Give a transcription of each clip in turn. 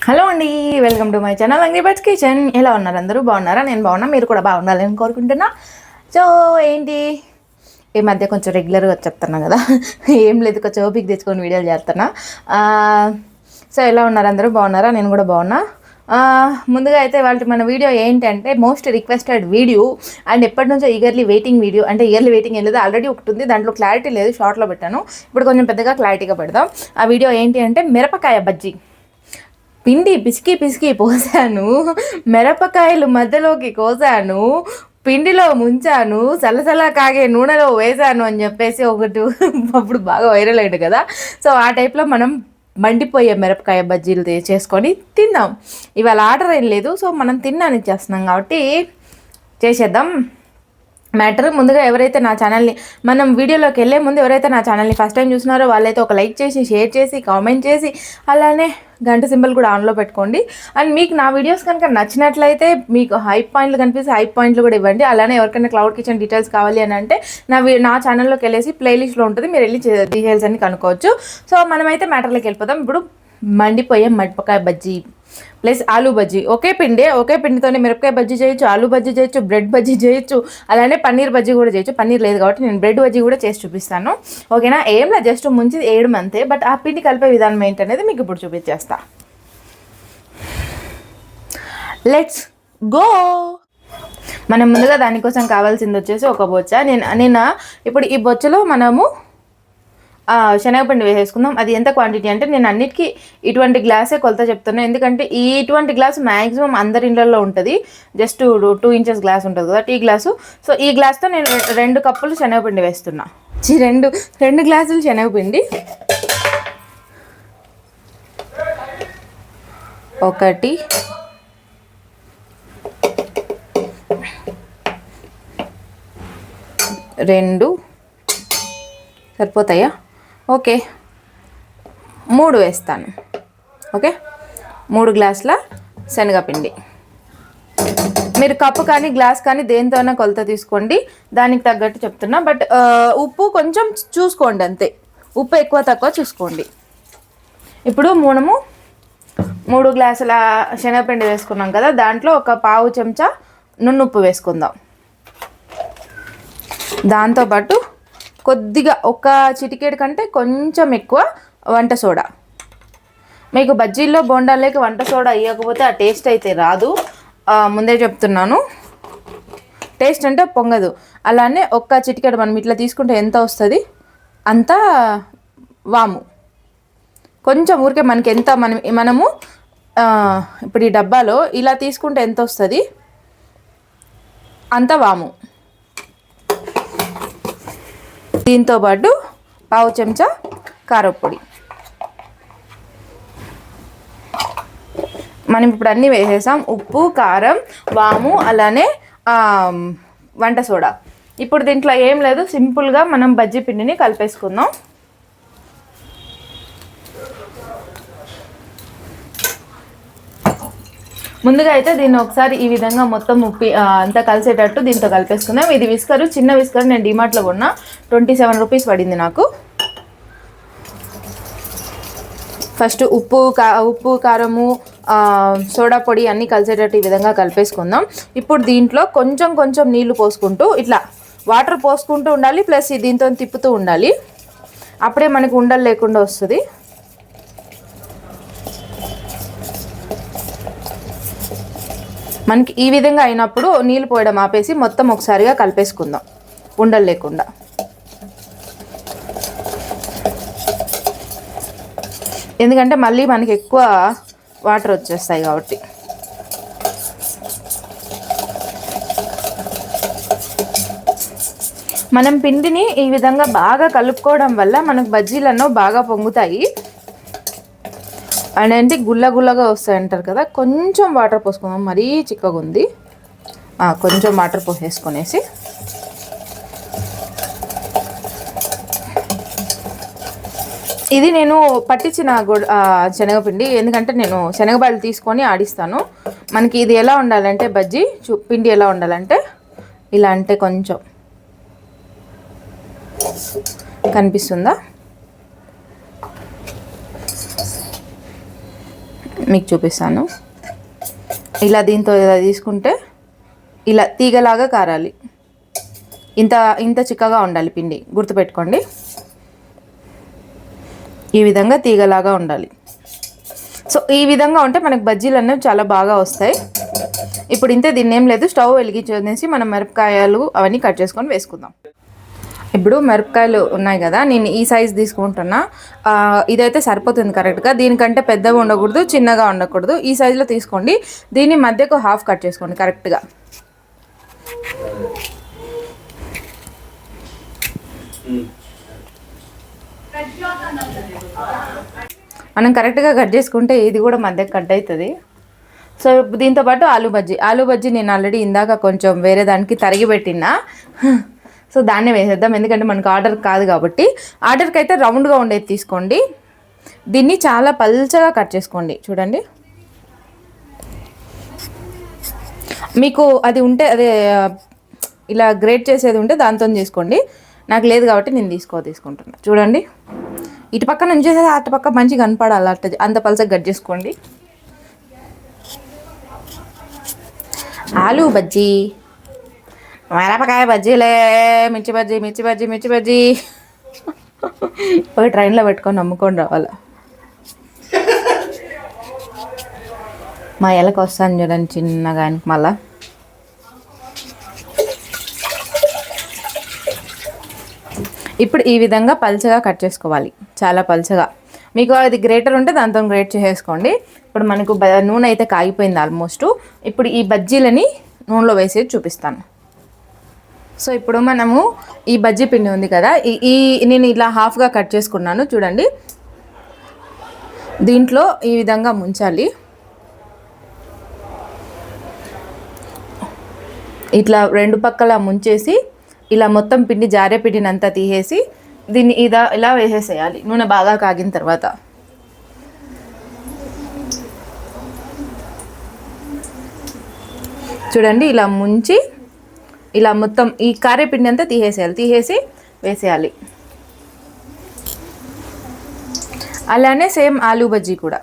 Hello అండి, welcome to my channel అంగ్రీ birds kitchen. ఎలా ఉన్నారు? అందరూ బాగున్నారా? నేను బాగున్నా, మీరు కూడా బాగుండాలని కోరుకుంటున్నా. సో ఏంటి ఈ మధ్య కొంచెం రెగ్యులర్గా చెప్తున్నా కదా, ఏం లేదు, కొంచెం ఓపిక తెచ్చుకొని వీడియోలు చేస్తున్నా. సో ఎలా ఉన్నారు? అందరూ బాగున్నారా? నేను కూడా బాగున్నా. ముందుగా అయితే వాళ్ళకి మన వీడియో ఏంటంటే మోస్ట్ రిక్వెస్టెడ్ వీడియో అండ్ ఎప్పటి నుంచో ఈగర్లీ వెయిటింగ్ వీడియో. అంటే ఈగర్లీ వెయిటింగ్ ఏం లేదు, ఆల్రెడీ ఒకటి ఉంది, దాంట్లో క్లారిటీ లేదు, షార్ట్లో పెట్టాను. ఇప్పుడు కొంచెం పెద్దగా క్లారిటీగా పెడదాం. ఆ వీడియో ఏంటి అంటే మిరపకాయ బజ్జీ. పిండి పిసికి పిసికి పోసాను, మిరపకాయలు మధ్యలోకి కోసాను, పిండిలో ముంచాను, సలసలా కాగే నూనెలో వేసాను అని చెప్పేసి ఒకటి అప్పుడు బాగా వైరల్ అయ్యింది కదా. సో ఆ టైప్లో మనం మండిపోయే మిరపకాయ బజ్జీలు చేసుకొని తిందాం. ఇవాళ ఆర్డర్ ఏం లేదు, సో మనం తినడానికి చేస్తున్నాం కాబట్టి చేసేద్దాం. మ్యాటర్ ముందుగా ఎవరైతే నా ఛానల్ని, మనం వీడియోలోకి వెళ్ళే ముందు ఎవరైతే నా ఛానల్ని ఫస్ట్ టైం చూస్తున్నారో వాళ్ళైతే ఒక లైక్ చేసి, షేర్ చేసి, కామెంట్ చేసి, అలానే గంట సింబల్ కూడా ఆన్లో పెట్టుకోండి. అండ్ మీకు నా వీడియోస్ కనుక నచ్చినట్లయితే మీకు హైప్ పాయింట్లు కనిపిస్తే హైప్ పాయింట్లు కూడా ఇవ్వండి. అలానే ఎవరికైనా క్లౌడ్ కిచెన్ డీటెయిల్స్ కావాలి అని అంటే నా ఛానల్లోకి వెళ్ళేసి ప్లేలిస్ట్లో ఉంటుంది, మీరు వెళ్ళి డీటెయిల్స్ అన్ని కనుక్కోవచ్చు. సో మనమైతే మ్యాటర్లోకి వెళ్ళిపోదాం. ఇప్పుడు మండిపోయే మిరపకాయ బజ్జీ ప్లస్ ఆలూ బజ్జీ. ఒకే పిండితోనే మిరపకాయ బజ్జీ చేయొచ్చు, ఆలూ బజ్జీ చేయొచ్చు, బ్రెడ్ బజ్జీ చేయొచ్చు, అలానే పన్నీర్ బజ్జీ కూడా చేయొచ్చు. పన్నీర్ లేదు కాబట్టి నేను బ్రెడ్ బజ్జీ కూడా చేసి చూపిస్తాను. ఓకేనా? ఏంలా జస్ట్ ముంచి వేయడం అంతే. బట్ ఆ పిండి కలిపే విధానం ఏంటనేది మీకు ఇప్పుడు చూపించేస్తా. Let's go. మనం ముందుగా దానికోసం కావాల్సింది వచ్చేసి ఒక బొచ్చ. నేను ఇప్పుడు ఈ బొచ్చలో మనము శనగపిండి వేసేసుకుందాం. అది ఎంత క్వాంటిటీ అంటే నేను అన్నిటికీ ఇటువంటి గ్లాసే కొలత చెప్తున్నాను, ఎందుకంటే ఇటువంటి గ్లాసు మ్యాక్సిమం అందరి ఇళ్ళల్లో ఉంటుంది. జస్ట్ 2 ఇంచెస్ గ్లాస్ ఉంటుంది కదా, టీ గ్లాసు. సో ఈ గ్లాస్తో నేను 2 కప్పులు శనగపిండి వేస్తున్నా. రెండు గ్లాసులు శనగపిండి, 1 2 సరిపోతాయా? ఓకే, 3 వేస్తాను. ఓకే, 3 గ్లాసుల శనగపిండి. మీరు కప్పు కానీ గ్లాస్ కానీ దేనితోనైనా కొలత తీసుకోండి, దానికి తగ్గట్టు చెప్తున్నా. బట్ ఉప్పు కొంచెం చూసుకోండి, అంతే. ఉప్పు ఎక్కువ తక్కువ చూసుకోండి. ఇప్పుడు మనము 3 గ్లాసుల శనగపిండి వేసుకున్నాం కదా, దాంట్లో ఒక పావు చెంచా నున్నుప్పు వేసుకుందాం. దాంతోపాటు కొద్దిగా ఒక చిటికెడు కంటే కొంచెం ఎక్కువ వంట సోడా. మీకు బజ్జీల్లో బోండాల్లోకి వంట సోడా వేయకపోతే ఆ టేస్ట్ అయితే రాదు, ముందే చెప్తున్నాను. టేస్ట్ అంటే పొంగదు. అలానే ఒక్క చిటికెడు మనం ఇట్లా తీసుకుంటే ఎంత వస్తుంది అంత వాము, కొంచెం ఊరికే మనకి ఎంత మనము ఇప్పుడు ఈ డబ్బాలో ఇలా తీసుకుంటే ఎంత వస్తుంది అంత వాము. దీంతోపాటు పావు చెంచా కారపొడి. మనం ఇప్పుడు అన్నీ వేసేసాం, ఉప్పు, కారం, వాము, అలానే వంట సోడా. ఇప్పుడు దీంట్లో ఏం లేదు, సింపుల్గా మనం బజ్జీ పిండిని కలిపేసుకుందాం. ముందుగా అయితే దీన్ని ఒకసారి ఈ విధంగా మొత్తం అంతా కలిసేటట్టు దీంతో కలిపేసుకుందాం. ఇది విస్కరు, చిన్న విస్కర్, నేను డిమార్ట్లో కొన్నా, 27 రూపీస్ పడింది నాకు. ఫస్ట్ ఉప్పు, కారము, సోడా పొడి అన్నీ కలిసేటట్టు ఈ విధంగా కలిపేసుకుందాం. ఇప్పుడు దీంట్లో కొంచెం నీళ్లు పోసుకుంటూ, ఇట్లా వాటర్ పోసుకుంటూ ఉండాలి, ప్లస్ దీంతో తిప్పుతూ ఉండాలి. అప్పుడే మనకు ఉండలు లేకుండా వస్తుంది. మనకి ఈ విధంగా అయినప్పుడు నీళ్ళు పోయడం ఆపేసి మొత్తం ఒకసారిగా కలిపేసుకుందాం, ఉండలు లేకుండా. ఎందుకంటే మళ్ళీ మనకి ఎక్కువ వాటర్ వచ్చేస్తాయి కాబట్టి. మనం పిండిని ఈ విధంగా బాగా కలుపుకోవడం వల్ల మనకు బజ్జీలన్నో బాగా పొంగుతాయి. అండ్ ఏంటి గుల్లగా వస్తాయి అంటారు కదా. కొంచెం వాటర్ పోసుకుందాం, మరీ చిక్కగా ఉంది. కొంచెం వాటర్ పోసేసుకొనేసి ఇది నేను పట్టించిన శనగపిండి, ఎందుకంటే నేను శనగబాలు తీసుకొని ఆడిస్తాను. మనకి ఇది ఎలా ఉండాలంటే బజ్జీ పిండి ఎలా ఉండాలంటే ఇలా, అంటే కొంచెం కనిపిస్తుందా? మీకు చూపిస్తాను. ఇలా దీంతో ఇలా తీసుకుంటే ఇలా తీగలాగా కారాలి. ఇంత ఇంత చిక్కగా ఉండాలి పిండి, గుర్తుపెట్టుకోండి. ఈ విధంగా తీగలాగా ఉండాలి. సో ఈ విధంగా ఉంటే మనకు బజ్జీలు అనేవి చాలా బాగా వస్తాయి. ఇప్పుడు ఇంతే, దీన్ని ఏం లేదు, స్టవ్ వెలిగించేసి మనం మిరపకాయలు అవన్నీ కట్ చేసుకొని వేసుకుందాం. ఇప్పుడు మిరపకాయలు ఉన్నాయి కదా, నేను ఈ సైజ్ తీసుకుంటున్నా. ఇదైతే సరిపోతుంది కరెక్ట్గా. దీనికంటే పెద్దగా ఉండకూడదు, చిన్నగా ఉండకూడదు. ఈ సైజులో తీసుకోండి. దీన్ని మధ్యకు హాఫ్ కట్ చేసుకోండి కరెక్ట్గా. మనం కరెక్ట్గా కట్ చేసుకుంటే ఇది కూడా మధ్యకి కట్ అవుతుంది. సో దీంతోపాటు ఆలూ బజ్జీ నేను ఆల్రెడీ ఇందాక కొంచెం వేరే దానికి తరిగి పెట్టినా. సో దాన్నే వేసేద్దాం, ఎందుకంటే మనకు ఆర్డర్ కాదు కాబట్టి. ఆర్డర్కి అయితే రౌండ్గా ఉండేది తీసుకోండి. దీన్ని చాలా పల్చగా కట్ చేసుకోండి. చూడండి, మీకు అది ఉంటే అదే ఇలా గ్రేట్ చేసేది ఉంటే దాంతో చేసుకోండి. నాకు లేదు కాబట్టి నేను తీసుకుంటున్నా. చూడండి, ఇటు పక్క నుంచి అటు పక్క మంచిగా కనపడాలి, అంత పలసగా కట్ చేసుకోండి. ఆలూ బజ్జీ, మిరపకాయ బజ్జీలే, మిర్చి బజ్జీ ఒక ట్రైన్లో పెట్టుకొని నమ్ముకొని రావాలి. మా ఎలకు వస్తాను చూడండి చిన్నగా మళ్ళా. ఇప్పుడు ఈ విధంగా పల్చగా కట్ చేసుకోవాలి, చాలా పల్చగా. మీకు అది గ్రేటర్ ఉంటే దాంతో గ్రేట్ చేసేసుకోండి. ఇప్పుడు మనకు నూనె అయితే కాగిపోయింది ఆల్మోస్ట్. ఇప్పుడు ఈ బజ్జీలని నూనెలో వేసేది చూపిస్తాను. సో ఇప్పుడు మనము ఈ బజ్జీ పిండి ఉంది కదా, నేను ఇలా హాఫ్గా కట్ చేసుకున్నాను. చూడండి, దీంట్లో ఈ విధంగా ముంచాలి. ఇట్లా రెండు పక్కల ముంచేసి ఇలా మొత్తం పిండి జారే పిండినంతా తీసేసి దీన్ని ఇలా వేసేసేయాలి నూనె బాగా కాగిన తర్వాత. చూడండి, ఇలా ముంచి ఇలా మొత్తం ఈ కారే పిండి అంతా తీసేసి వేసేయాలి. అలానే సేమ్ ఆలూ బజ్జీ కూడా.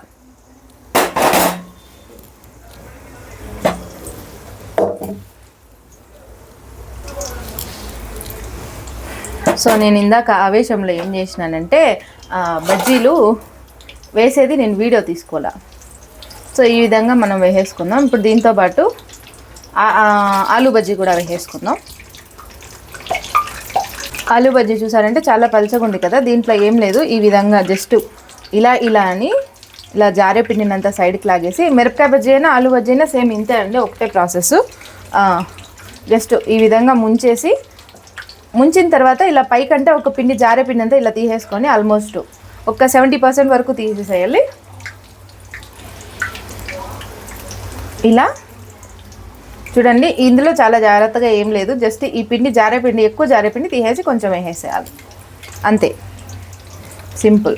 సో నేను ఇందాక ఆవేశంలో ఏం చేసినానంటే బజ్జీలు వేసేది నేను వీడియో తీసుకోవాలా. సో ఈ విధంగా మనం వేసేసుకుందాం. ఇప్పుడు దీంతో పాటు ఆలూ బజ్జీ కూడా వేసేసుకుందాం. ఆలూ బజ్జీ చూసారంటే చాలా పలచగా ఉంది కదా, దీంట్లో ఏం లేదు, ఈ విధంగా జస్ట్ ఇలా అని ఇలా జారే పిండినంత సైడ్కి లాగేసి, మిరపకాయ బజ్జీ అయినా ఆలూ బజ్జీ అయినా సేమ్ ఇంతే అండి, ఒకటే ప్రాసెస్. జస్ట్ ఈ విధంగా ముంచిన తర్వాత ఇలా పైకంటే ఒక పిండి జారే పిండి అంతా ఇలా తీసేసుకొని ఆల్మోస్ట్ ఒక 70% వరకు తీసేసేయాలి. ఇలా చూడండి, ఇందులో చాలా జాగ్రత్తగా ఏం లేదు, జస్ట్ ఈ పిండి ఎక్కువ జారే పిండి తీసేసి కొంచెం వేసేయాలి, అంతే, సింపుల్.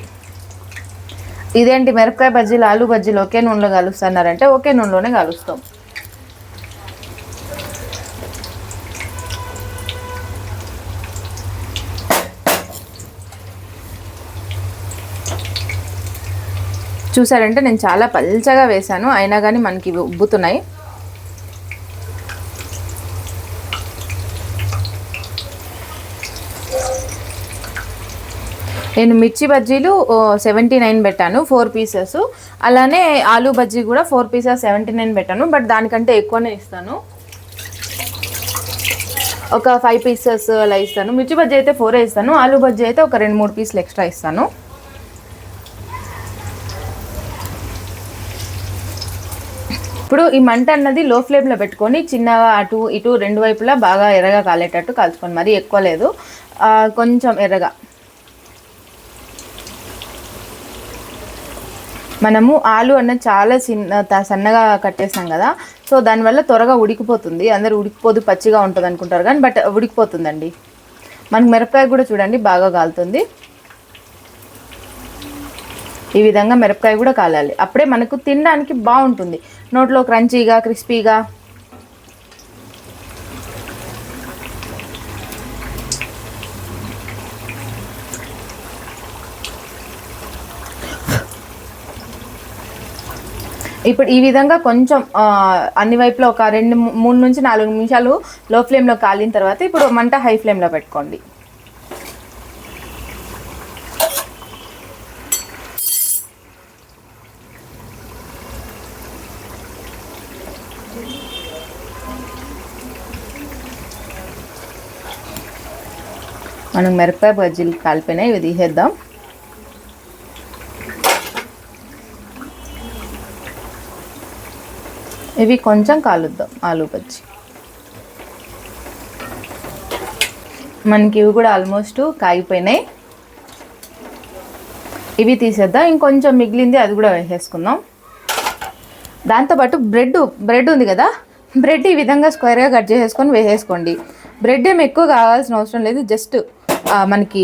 ఇదేంటి మిరపకాయ బజ్జీలు ఆలూ బజ్జీలు ఒకే నూనెలో కలుస్తున్నారంటే ఒకే నూనెలోనే కలుస్తాం. చూసారంటే నేను చాలా పల్చగా వేశాను, అయినా కానీ మనకి ఉబ్బుతున్నాయి. నేను మిర్చి బజ్జీలు 79 పెట్టాను 4 పీసెస్. అలానే ఆలూ బజ్జీ కూడా 4 పీసెస్ 79 పెట్టాను, బట్ దానికంటే ఎక్కువనే ఇస్తాను, ఒక 5 పీసెస్ అలా ఇస్తాను. మిర్చి బజ్జీ అయితే 4 ఇస్తాను, ఆలూ బజ్జీ అయితే ఒక 2-3 పీసులు ఎక్స్ట్రా ఇస్తాను. ఇప్పుడు ఈ మంట అన్నది లో ఫ్లేమ్లో పెట్టుకొని చిన్నగా అటు ఇటు రెండు వైపులా బాగా ఎర్రగా కాలేటట్టు కాల్చుకోండి, మరీ ఎక్కువ లేదు, కొంచెం ఎర్రగా. మనము ఆలు అన్నది చాలా సన్నగా కట్ చేస్తాం కదా, సో దానివల్ల త్వరగా ఉడికిపోతుంది. అందరూ ఉడికిపోదు పచ్చిగా ఉంటుంది అనుకుంటారు కానీ బట్ ఉడికిపోతుందండి. మనకు మిరపకాయ కూడా చూడండి బాగా కాలుతుంది. ఈ విధంగా మిరపకాయ కూడా కాలాలి, అప్పుడే మనకు తినడానికి బాగుంటుంది, నోట్లో క్రంచీగా క్రిస్పీగా. ఇప్పుడు ఈ విధంగా కొంచెం అన్ని వైపులో ఒక 3 నుంచి 4 నిమిషాలు లో ఫ్లేమ్లో కాలిన తర్వాత ఇప్పుడు మంట హై ఫ్లేమ్లో పెట్టుకోండి. మనం మిరపకాయ బజ్జీలు కాలిపోయినాయి, ఇవి తీసేద్దాం. ఇవి కొంచెం కాలుద్దాం. ఆలు బజ్జీ మనకి ఇవి కూడా ఆల్మోస్ట్ కాగిపోయినాయి, ఇవి తీసేద్దాం. ఇంకొంచెం మిగిలింది అది కూడా వేసేసుకుందాం. దాంతోపాటు బ్రెడ్ ఉంది కదా, బ్రెడ్ ఈ విధంగా స్క్వేర్గా కట్ చేసేసుకొని వేసేసుకోండి. బ్రెడ్ ఏమి ఎక్కువ కావాల్సిన అవసరం లేదు, జస్ట్ మనకి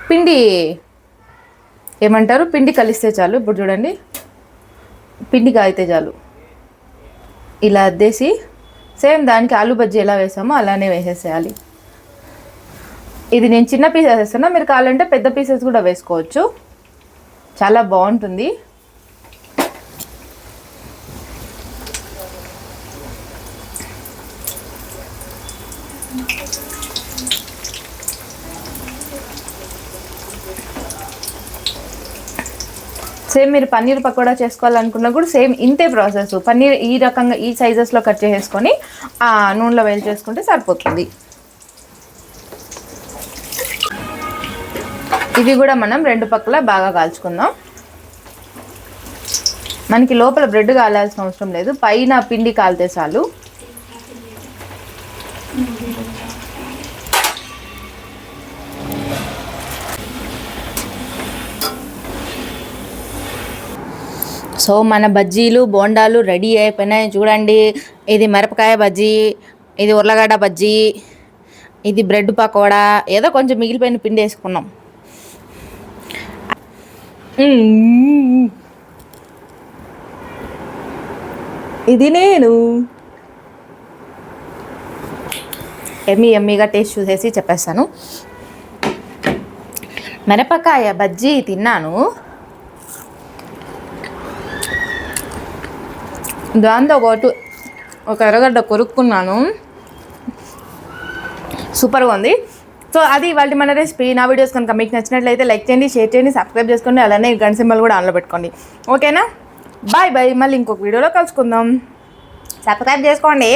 పిండి ఏమంటారు, పిండి కలిస్తే చాలు. ఇప్పుడు చూడండి, పిండి కాగితే చాలు. ఇలా అద్దేసి సేమ్ దానికి ఆలు బజ్జీ ఎలా వేసామో అలానే వేసేసేయాలి. ఇది నేను చిన్న పీసెస్ వేస్తున్నా, మీరు కావాలంటే పెద్ద పీసెస్ కూడా వేసుకోవచ్చు, చాలా బాగుంటుంది. సేమ్ మీరు పన్నీర్ పకోడా చేసుకోవాలనుకున్నా కూడా సేమ్ ఇంతే ప్రాసెస్. పన్నీర్ ఈ రకంగా ఈ సైజెస్లో కట్ చేసేసుకొని నూనెలో వేలు చేసుకుంటే సరిపోతుంది. ఇవి కూడా మనం 2 పక్కల బాగా కాల్చుకుందాం. మనకి లోపల బ్రెడ్ కాలాల్సిన అవసరం లేదు, పైన పిండి కాలితే చాలు. సో మన బజ్జీలు బోండాలు రెడీ అయిపోయినాయి చూడండి. ఇది మిరపకాయ బజ్జీ, ఇది ఉర్లగడ్డ బజ్జీ, ఇది బ్రెడ్ పకోడా. ఏదో కొంచెం మిగిలిపోయిన పిండి వేసుకున్నాం. ఇది నేను ఎమ్మీగా టేస్ట్ చూసేసి చెప్పేస్తాను. మిరపకాయ బజ్జీ తిన్నాను, దాంతో ఒక ఎర్రగడ్డ కొరుక్కున్నాను, సూపర్గా ఉంది. సో అది ఇవాళ మన రెసిపీ. నా వీడియోస్ కనుక మీకు నచ్చినట్లయితే లైక్ చేయండి, షేర్ చేయండి, సబ్స్క్రైబ్ చేసుకోండి, అలానే గంట సింబల్ కూడా ఆన్లో పెట్టుకోండి. ఓకేనా? బాయ్ బాయ్, మళ్ళీ ఇంకొక వీడియోలో కలుసుకుందాం. సబ్స్క్రైబ్ చేసుకోండి.